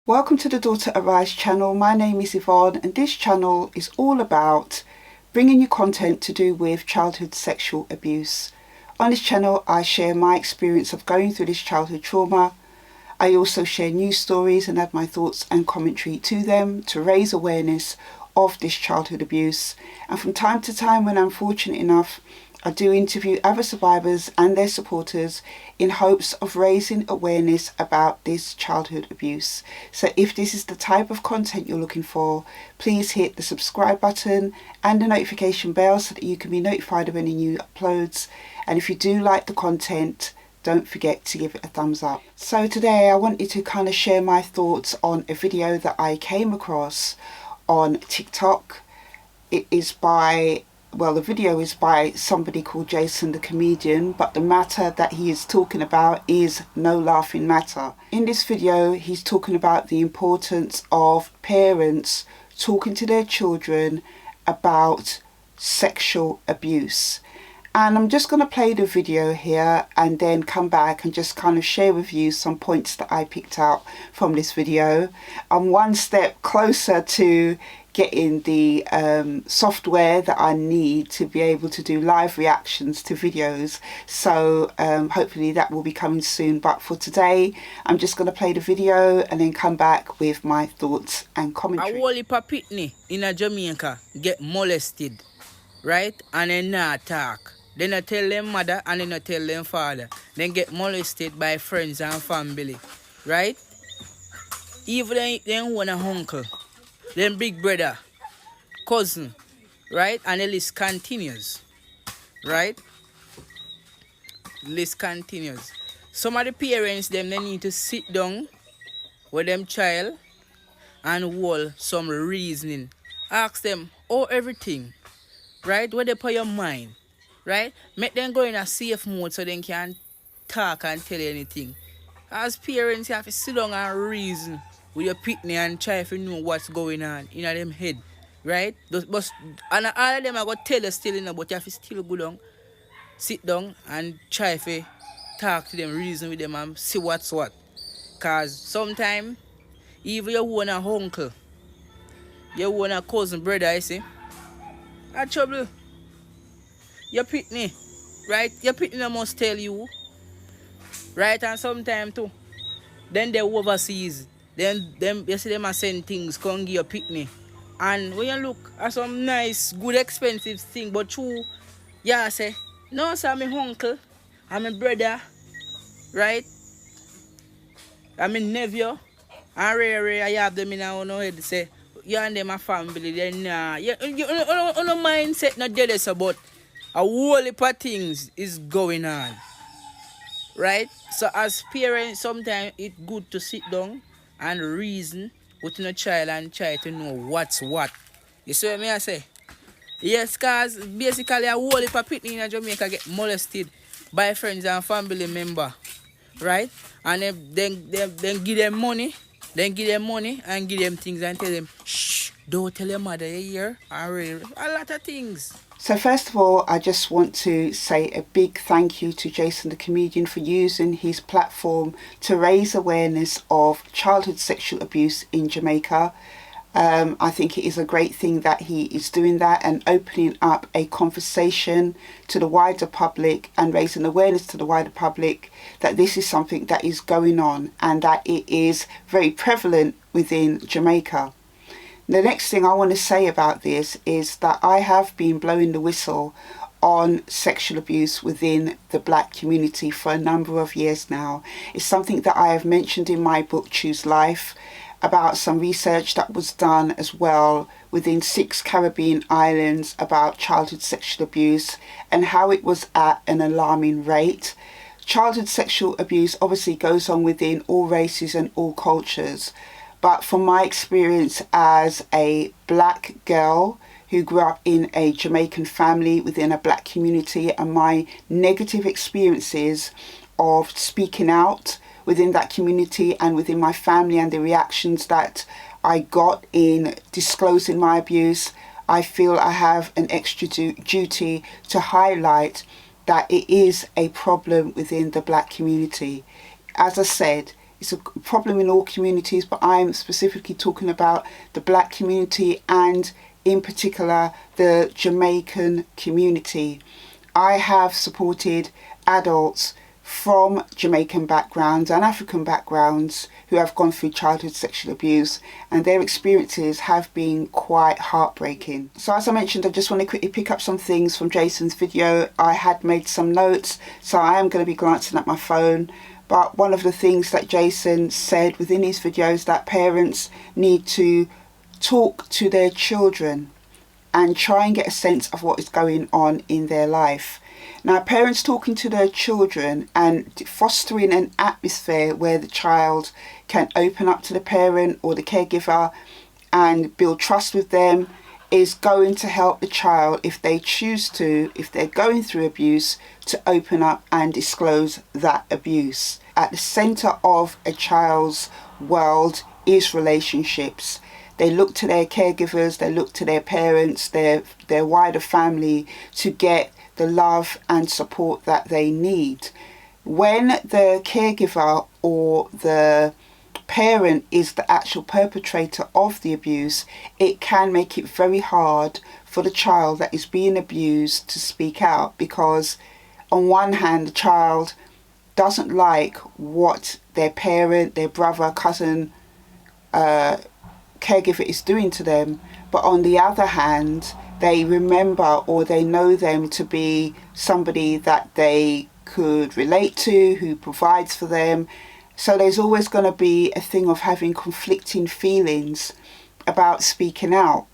Welcome to the Daughter Arise channel. My name is Yvonne and this channel is all about bringing you content to do with childhood sexual abuse. On this channel I share my experience of going through this childhood trauma. I also share news stories and add my thoughts and commentary to them to raise awareness of this childhood abuse. And from time to time, when I'm fortunate enough, I do interview other survivors and their supporters in hopes of raising awareness about this childhood abuse. So if this is the type of content you're looking for, please hit the subscribe button and the notification bell so that you can be notified of any new uploads. And if you do like the content, don't forget to give it a thumbs up. So today I wanted to kind of share my thoughts on a video that I came across on TikTok. It is by the video is by somebody called Jason the comedian, but the matter that he is talking about is no laughing matter. In this video, he's talking about the importance of parents talking to their children about sexual abuse. And I'm just going to play the video here and then come back and just kind of share with you some points that I picked out from this video. I'm one step closer to getting the software that I need to be able to do live reactions to videos. So hopefully that will be coming soon. But for today, I'm just going to play the video and then come back with my thoughts and commentary. A whole heap of pitney in Jamaica get molested, right? And then not talk. They not tell them mother and they not tell them father. Then get molested by friends and family, right? Even them one uncle, then big brother, cousin, right? And the list continues, right? List continues. Some of the parents, they need to sit down with them child and hold some reasoning. Ask them, everything, right? What they put your mind, right? Make them go in a safe mode so they can talk and tell you anything. As parents, you have to sit down and reason with your pitney and try to know what's going on in them head, right? And all of them are going to tell you still, but you have to still go down, sit down and try to talk to them, reason with them and see what's what. Because sometimes, even your own uncle, your own cousin, brother, you see, are trouble. Your pitney, right? Your pitney must tell you, right? And sometimes too, then they overseas. Then you see them send things, come give your pitney. And when you look at some nice, good, expensive thing, but true, yeah, say, no, sir, I'm my uncle, I'm my brother, right? I'm my nephew, and rare, I have them in our head, say, you and them a family, then, you no mindset, not jealous about a whole heap of things is going on, right? So as parents, sometimes it's good to sit down and reason with your child and try to know what's what. You see what I say? Yes, because basically a whole heap of people in Jamaica get molested by friends and family members, right? And then give them money, and give them things and tell them, shh, don't tell your mother you hear, a lot of things. So first of all, I just want to say a big thank you to Jason the comedian for using his platform to raise awareness of childhood sexual abuse in Jamaica. I think it is a great thing that he is doing that and opening up a conversation to the wider public and raising awareness to the wider public that this is something that is going on and that it is very prevalent within Jamaica. The next thing I want to say about this is that I have been blowing the whistle on sexual abuse within the black community for a number of years now. It's something that I have mentioned in my book Choose Life, about some research that was done as well within 6 Caribbean islands about childhood sexual abuse and how it was at an alarming rate. Childhood sexual abuse obviously goes on within all races and all cultures. But from my experience as a black girl who grew up in a Jamaican family within a black community and my negative experiences of speaking out within that community and within my family and the reactions that I got in disclosing my abuse, I feel I have an extra duty to highlight that it is a problem within the black community. As I said, It's a problem in all communities, but I'm specifically talking about the black community and in particular the Jamaican community. I have supported adults from Jamaican backgrounds and African backgrounds who have gone through childhood sexual abuse, and their experiences have been quite heartbreaking. So as I mentioned, I just want to quickly pick up some things from Jason's video. I had made some notes, so I am going to be glancing at my phone. But one of the things that Jason said within his video is that parents need to talk to their children and try and get a sense of what is going on in their life. Now, parents talking to their children and fostering an atmosphere where the child can open up to the parent or the caregiver and build trust with them is going to help the child, if they choose to, if they're going through abuse, to open up and disclose that abuse. At the centre of a child's world is relationships. They look to their caregivers, they look to their parents, their wider family to get the love and support that they need. When the caregiver or the parent is the actual perpetrator of the abuse, it can make it very hard for the child that is being abused to speak out, because on one hand the child doesn't like what their parent, their brother, cousin, caregiver is doing to them, but on the other hand they remember or they know them to be somebody that they could relate to, who provides for them. So there's always going to be a thing of having conflicting feelings about speaking out.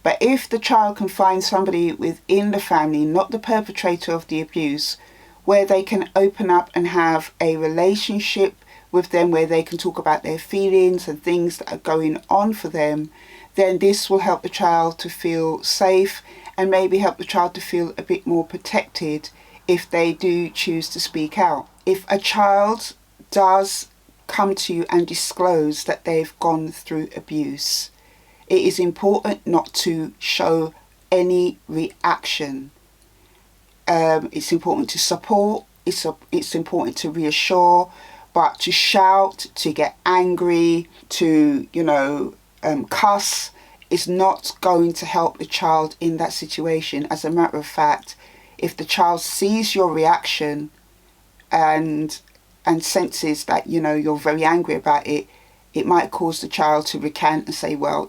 But if the child can find somebody within the family, not the perpetrator of the abuse, where they can open up and have a relationship with them, where they can talk about their feelings and things that are going on for them, then this will help the child to feel safe and maybe help the child to feel a bit more protected if they do choose to speak out. If a child does come to you and disclose that they've gone through abuse, it is important not to show any reaction. It's important to support, it's important to reassure, but to shout, to get angry, to, cuss is not going to help the child in that situation. As a matter of fact, if the child sees your reaction and senses that, you're very angry about it, it might cause the child to recant and say, well,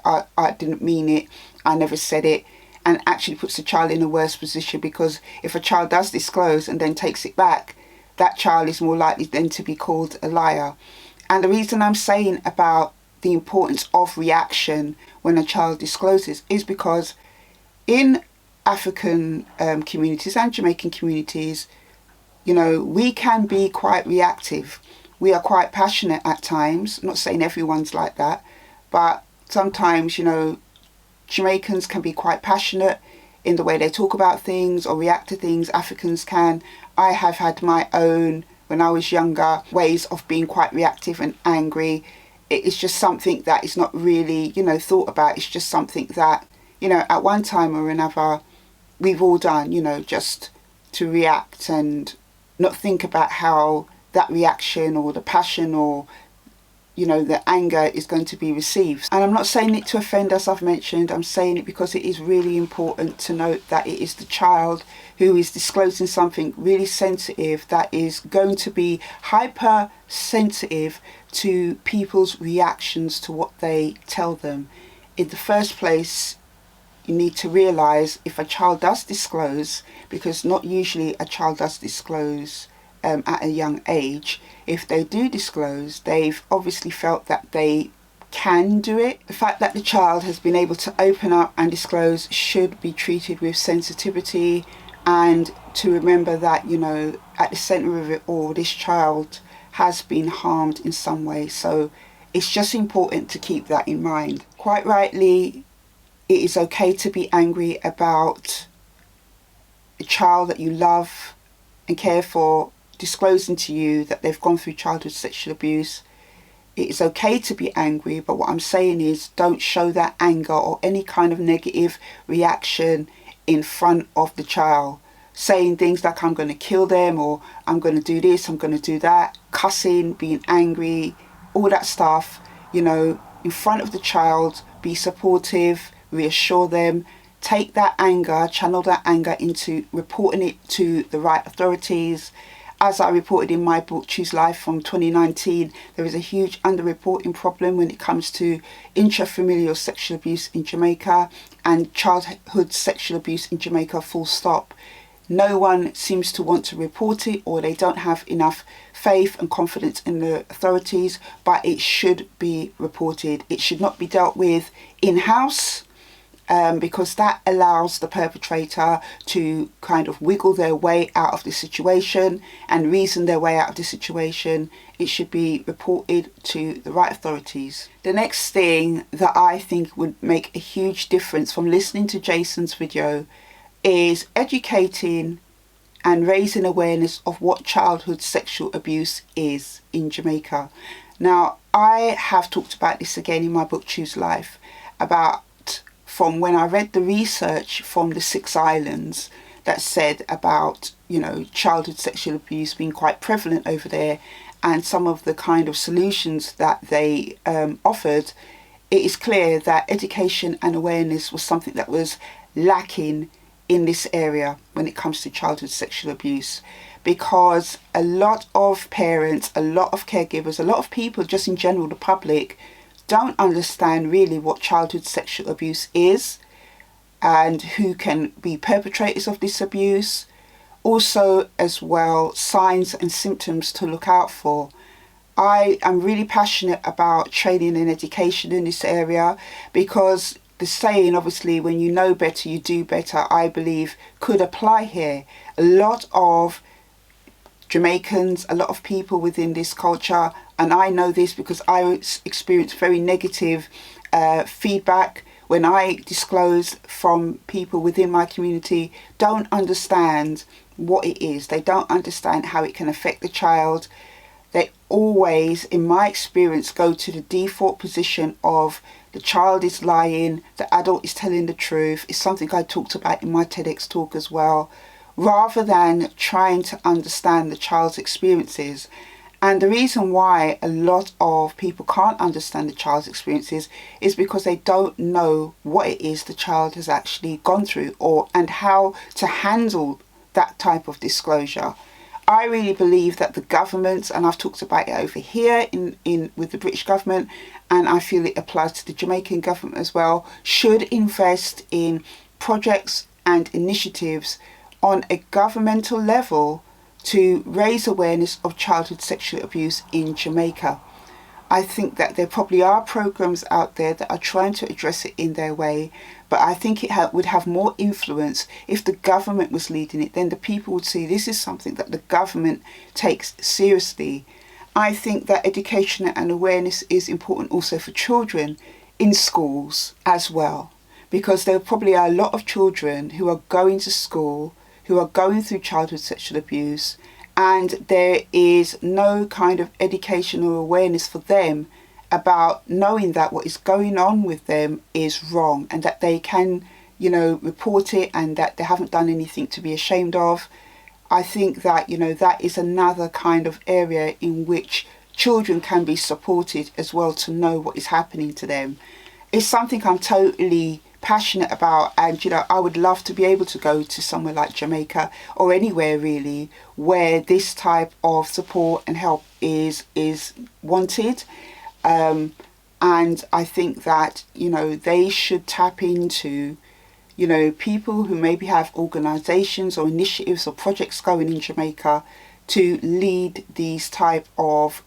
I didn't mean it, I never said it, and actually puts the child in a worse position, because if a child does disclose and then takes it back, that child is more likely then to be called a liar. And the reason I'm saying about the importance of reaction when a child discloses is because in African communities and Jamaican communities, we can be quite reactive. We are quite passionate at times. I'm not saying everyone's like that, but sometimes, Jamaicans can be quite passionate in the way they talk about things or react to things. Africans can. I have had my own, when I was younger, ways of being quite reactive and angry. It's just something that is not really, thought about. It's just something that, at one time or another, we've all done, just to react and not think about how that reaction or the passion or, the anger is going to be received. And I'm not saying it to offend, as I've mentioned. I'm saying it because it is really important to note that it is the child who is disclosing something really sensitive that is going to be hypersensitive to people's reactions to what they tell them. In the first place, you need to realise if a child does disclose, because not usually a child does disclose at a young age, if they do disclose, they've obviously felt that they can do it. The fact that the child has been able to open up and disclose should be treated with sensitivity, and to remember that, at the centre of it all, this child has been harmed in some way. So it's just important to keep that in mind. Quite rightly, it is okay to be angry about a child that you love and care for disclosing to you that they've gone through childhood sexual abuse. It is okay to be angry, but what I'm saying is don't show that anger or any kind of negative reaction in front of the child. saying things like I'm going to kill them, or I'm going to do this, I'm going to do that, cussing, being angry, all that stuff, in front of the child. Be supportive, reassure them, take that anger, channel that anger into reporting it to the right authorities. As I reported in my book, Choose Life from 2019, there is a huge underreporting problem when it comes to intrafamilial sexual abuse in Jamaica and childhood sexual abuse in Jamaica, full stop. No one seems to want to report it, or they don't have enough faith and confidence in the authorities, but it should be reported. It should not be dealt with in-house, because that allows the perpetrator to kind of wiggle their way out of the situation and reason their way out of the situation. It should be reported to the right authorities. The next thing that I think would make a huge difference from listening to Jason's video is educating and raising awareness of what childhood sexual abuse is in Jamaica. Now, I have talked about this again in my book, Choose Life, about from when I read the research from the 6 islands that said about, childhood sexual abuse being quite prevalent over there, and some of the kind of solutions that they offered. It is clear that education and awareness was something that was lacking in this area when it comes to childhood sexual abuse, because a lot of parents, a lot of caregivers, a lot of people just in general, the public, don't understand really what childhood sexual abuse is and who can be perpetrators of this abuse. Also, as well, signs and symptoms to look out for. I am really passionate about training and education in this area, because the saying, obviously, when you know better, you do better, I believe could apply here. A lot of Jamaicans, a lot of people within this culture, and I know this because I experienced very negative feedback when I disclose from people within my community, don't understand what it is. They don't understand how it can affect the child. They always, in my experience, go to the default position of the child is lying, the adult is telling the truth. It's something I talked about in my TEDx talk as well, rather than trying to understand the child's experiences. And the reason why a lot of people can't understand the child's experiences is because they don't know what it is the child has actually gone through, and how to handle that type of disclosure. I really believe that the governments, and I've talked about it over here with the British government, and I feel it applies to the Jamaican government as well, should invest in projects and initiatives on a governmental level to raise awareness of childhood sexual abuse in Jamaica. I think that there probably are programs out there that are trying to address it in their way, but I think it would have more influence if the government was leading it. Then the people would see this is something that the government takes seriously. I think that education and awareness is important also for children in schools as well, because there probably are a lot of children who are going to school who are going through childhood sexual abuse, and there is no kind of education or awareness for them about knowing that what is going on with them is wrong, and that they can, report it, and that they haven't done anything to be ashamed of. I think that, that is another kind of area in which children can be supported as well, to know what is happening to them. It's something I'm totally passionate about, and I would love to be able to go to somewhere like Jamaica, or anywhere really, where this type of support and help is wanted, and I think that they should tap into people who maybe have organizations or initiatives or projects going in Jamaica to lead these type of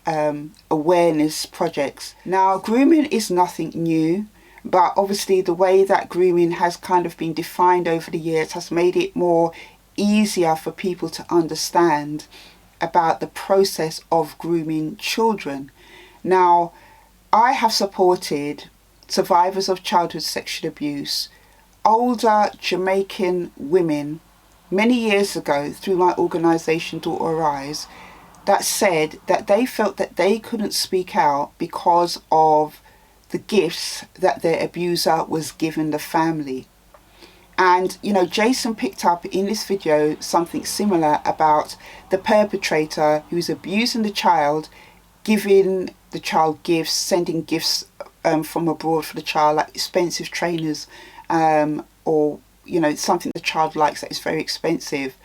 awareness projects. Now, grooming is nothing new, but obviously the way that grooming has kind of been defined over the years has made it more easier for people to understand about the process of grooming children. Now, I have supported survivors of childhood sexual abuse, older Jamaican women, many years ago through my organisation Daughter Arise, that said that they felt that they couldn't speak out because of the gifts that their abuser was giving the family. And you know, Jason picked up in this video something similar about the perpetrator who's abusing the child, giving the child gifts, sending gifts from abroad for the child, like expensive trainers, or you know, something the child likes that is very expensive.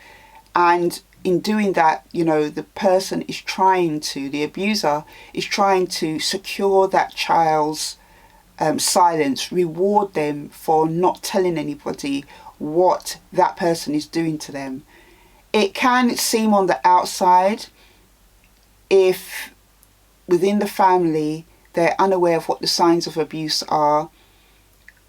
And in doing that, you know, the person is trying to, the abuser is trying to secure that child's silence, reward them for not telling anybody what that person is doing to them. It can seem on the outside, if within the family they're unaware of what the signs of abuse are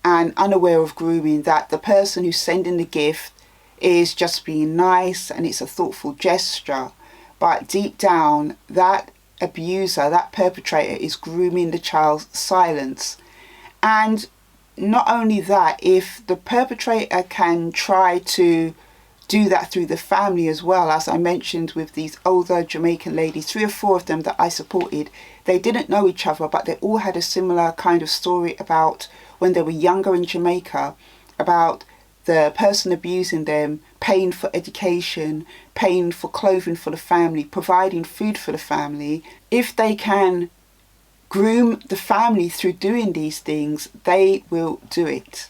and unaware of grooming, that the person who's sending the gift is just being nice and it's a thoughtful gesture. But deep down, that abuser, that perpetrator, is grooming the child's silence. And not only that, if the perpetrator can try to do that through the family as well, as I mentioned with these older Jamaican ladies, 3 or 4 of them that I supported, they didn't know each other, but they all had a similar kind of story about when they were younger in Jamaica, about the person abusing them paying for education, paying for clothing for the family, providing food for the family. If they can groom the family through doing these things, they will do it.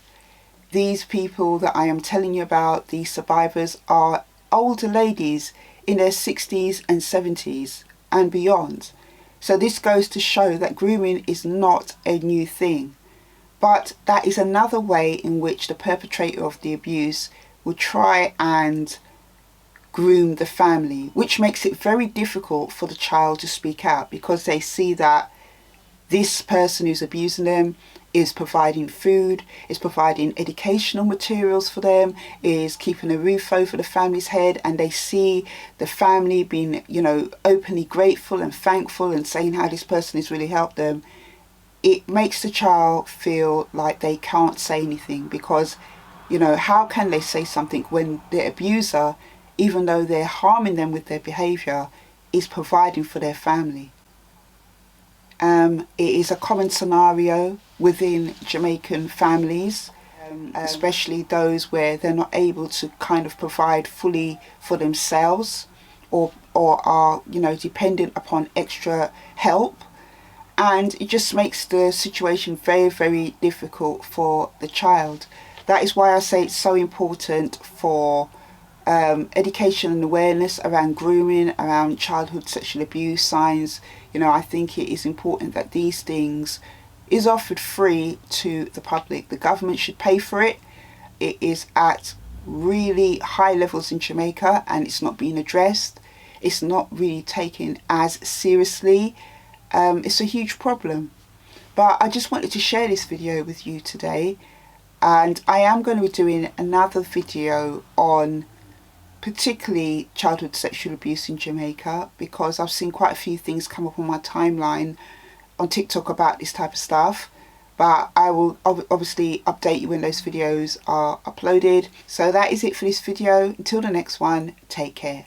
These people that I am telling you about, these survivors, are older ladies in their 60s and 70s and beyond. So this goes to show that grooming is not a new thing. But that is another way in which the perpetrator of the abuse will try and groom the family, which makes it very difficult for the child to speak out, because they see that this person who's abusing them is providing food, is providing educational materials for them, is keeping a roof over the family's head, and they see the family being, you know, openly grateful and thankful and saying how this person has really helped them. It makes the child feel like they can't say anything, because, you know, how can they say something when the abuser, even though they're harming them with their behaviour, is providing for their family? It is a common scenario within Jamaican families, especially those where they're not able to kind of provide fully for themselves, or are, you know, dependent upon extra help. And it just makes the situation very, very difficult for the child. That is why I say it's so important for education and awareness around grooming, around childhood sexual abuse signs. You know, I think it is important that these things is offered free to the public. The government should pay for it. It is at really high levels in Jamaica and it's not being addressed. It's not really taken as seriously. It's a huge problem. But I just wanted to share this video with you today, and I am going to be doing another video on particularly childhood sexual abuse in Jamaica, because I've seen quite a few things come up on my timeline on TikTok about this type of stuff. But I will obviously update you when those videos are uploaded. So that is it for this video. Until the next one, take care.